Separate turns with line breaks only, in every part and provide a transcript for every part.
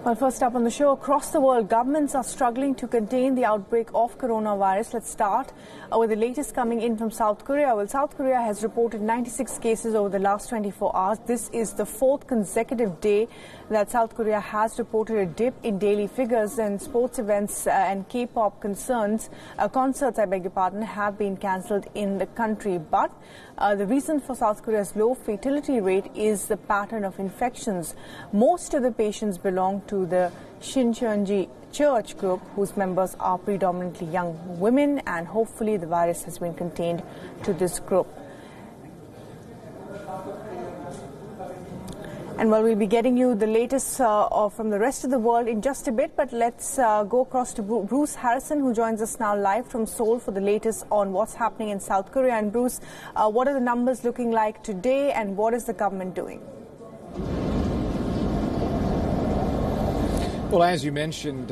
Well, first up on the show, across the world, governments are struggling to contain the outbreak of coronavirus. Let's start with the latest coming in from South Korea. Well, South Korea has reported 96 cases over the last 24 hours. This is the fourth consecutive day that South Korea has reported a dip in daily figures, and sports events and K-pop concerts, have been cancelled in the country. But the reason for South Korea's low fatality rate is the pattern of infections. Most of the patients belong to the Shincheonji Church group, whose members are predominantly young women, and hopefully the virus has been contained to this group. And well, we'll be getting you the latest from the rest of the world in just a bit, but let's go across to Bruce Harrison, who joins us now live from Seoul for the latest on what's happening in South Korea. And Bruce, what are the numbers looking like today, and what is the government doing?
Well, as you mentioned,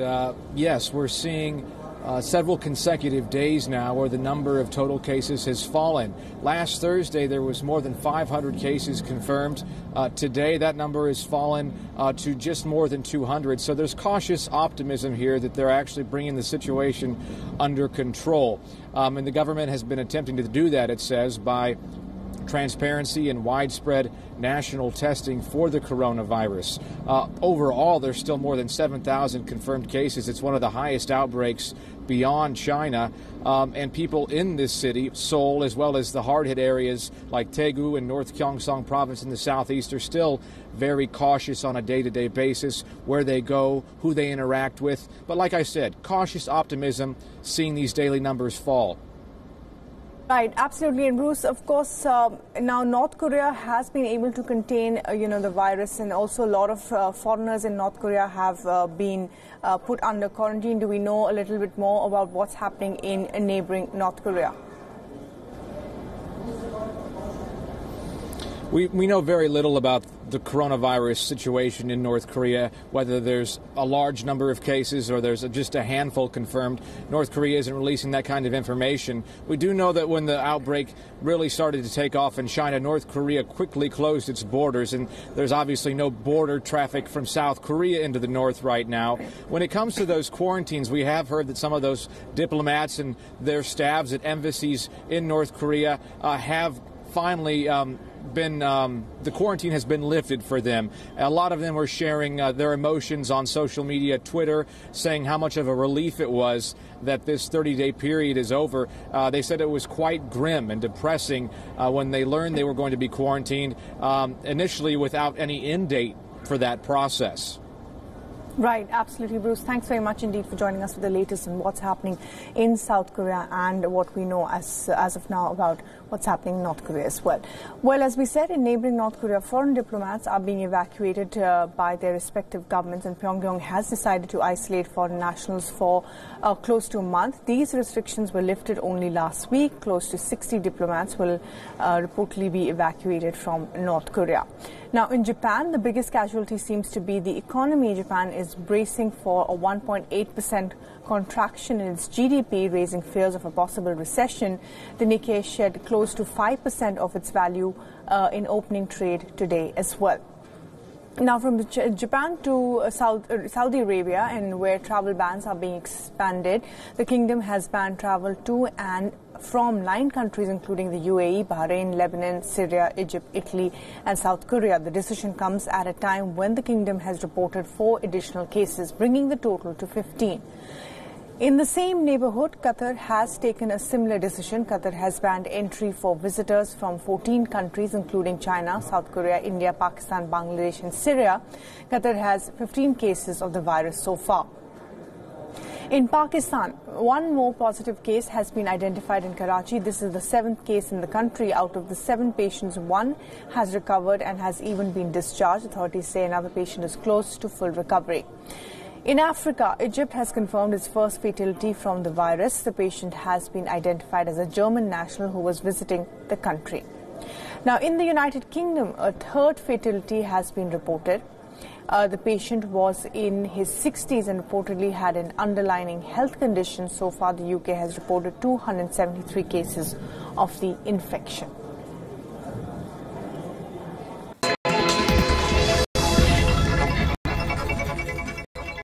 yes, we're seeing several consecutive days now where the number of total cases has fallen. Last Thursday, there was more than 500 cases confirmed. Today, that number has fallen to just more than 200. So there's cautious optimism here that they're actually bringing the situation under control. And the government has been attempting to do that, it says, by transparency and widespread national testing for the coronavirus. Overall, there's still more than 7,000 confirmed cases. It's one of the highest outbreaks beyond China. And people in this city, Seoul, as well as the hard-hit areas like Daegu and North Gyeongsang province in the southeast, are still very cautious on a day-to-day basis, where they go, who they interact with. But like I said, cautious optimism seeing these daily numbers fall.
Right, absolutely. And Bruce, of course, now North Korea has been able to contain, the virus, and also a lot of foreigners in North Korea have been put under quarantine. Do we know a little bit more about what's happening in neighboring North Korea?
We know very little about the coronavirus situation in North Korea, whether there's a large number of cases or there's just a handful confirmed. North Korea isn't releasing that kind of information. We do know that when the outbreak really started to take off in China, North Korea quickly closed its borders, and there's obviously no border traffic from South Korea into the north right now. When it comes to those quarantines, we have heard that some of those diplomats and their staffs at embassies in North Korea have finally the quarantine has been lifted for them. A lot of them were sharing their emotions on social media, Twitter, saying how much of a relief it was that this 30-day period is over. They said it was quite grim and depressing when they learned they were going to be quarantined, initially without any end date for that process.
Right, absolutely, Bruce. Thanks very much indeed for joining us for the latest on what's happening in South Korea and what we know as of now about what's happening in North Korea as well. Well, as we said, in neighboring North Korea, foreign diplomats are being evacuated by their respective governments, and Pyongyang has decided to isolate foreign nationals for close to a month. These restrictions were lifted only last week. Close to 60 diplomats will reportedly be evacuated from North Korea. Now, in Japan, the biggest casualty seems to be the economy. Japan is bracing for a 1.8% contraction in its GDP, raising fears of a possible recession. The Nikkei shed close to 5% of its value in opening trade today as well. Now, from Japan to Saudi Arabia, and where travel bans are being expanded, the kingdom has banned travel to and from 9 countries, including the UAE, Bahrain, Lebanon, Syria, Egypt, Italy, and South Korea. The decision comes at a time when the kingdom has reported 4 additional cases, bringing the total to 15. In the same neighborhood, Qatar has taken a similar decision. Qatar has banned entry for visitors from 14 countries, including China, South Korea, India, Pakistan, Bangladesh, and Syria. Qatar has 15 cases of the virus so far. In Pakistan, 1 more positive case has been identified in Karachi. This is the 7th case in the country. Out of the 7 patients, 1 has recovered and has even been discharged. Authorities say another patient is close to full recovery. In Africa, Egypt has confirmed its first fatality from the virus. The patient has been identified as a German national who was visiting the country. Now, in the United Kingdom, a 3rd fatality has been reported. The patient was in his 60s and reportedly had an underlying health condition. So far, the UK has reported 273 cases of the infection.